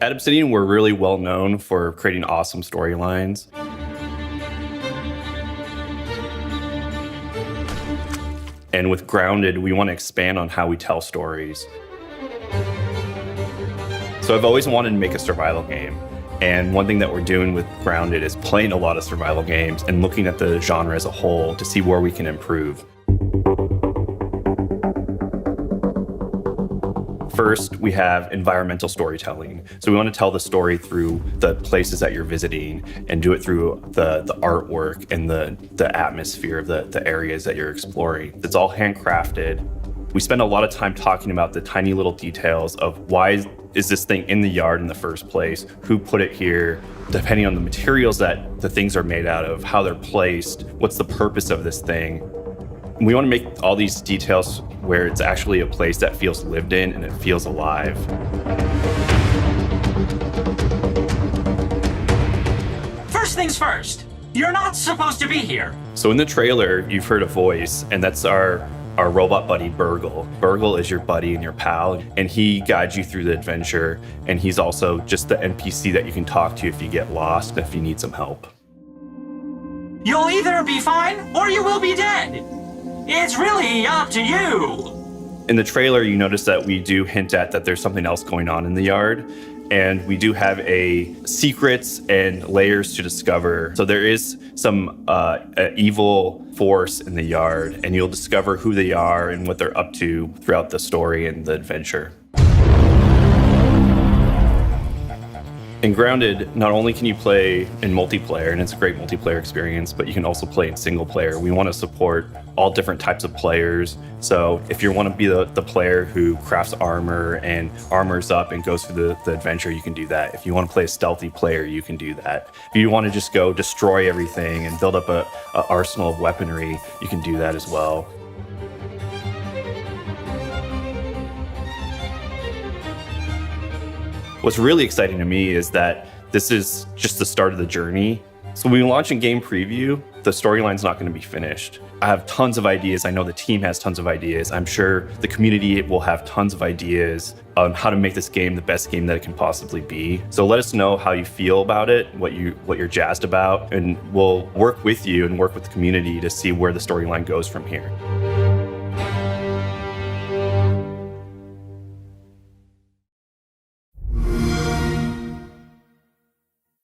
At Obsidian, we're really well known for creating awesome storylines. And with Grounded, we want to expand on how we tell stories. So I've always wanted to make a survival game. And one thing that we're doing with Grounded is playing a lot of survival games and looking at the genre as a whole to see where we can improve. First, we have environmental storytelling. So we want to tell the story through the places that you're visiting and do it through the artwork and the atmosphere of the areas that you're exploring. It's all handcrafted. We spend a lot of time talking about the tiny little details of why is this thing in the yard in the first place, who put it here, depending on the materials that the things are made out of, how they're placed, what's the purpose of this thing. We want to make all these details where it's actually a place that feels lived in and it feels alive. First things first, you're not supposed to be here. So in the trailer, you've heard a voice, and that's our robot buddy, Burgle. Burgle is your buddy and your pal, and he guides you through the adventure, and he's also just the NPC that you can talk to if you get lost, if you need some help. You'll either be fine or you will be dead. It's really up to you. In the trailer, you notice that we do hint at that there's something else going on in the yard, and we do have secrets and layers to discover. So there is some evil force in the yard, and you'll discover who they are and what they're up to throughout the story and the adventure. In Grounded, not only can you play in multiplayer, and it's a great multiplayer experience, but you can also play in single player. We want to support all different types of players. So if you want to be the player who crafts armor and armors up and goes through the adventure, you can do that. If you want to play a stealthy player, you can do that. If you want to just go destroy everything and build up a arsenal of weaponry, you can do that as well. What's really exciting to me is that this is just the start of the journey. So when we launch in game preview, the storyline's not going to be finished. I have tons of ideas. I know the team has tons of ideas. I'm sure the community will have tons of ideas on how to make this game the best game that it can possibly be. So let us know how you feel about it, what you're jazzed about, and we'll work with you and work with the community to see where the storyline goes from here.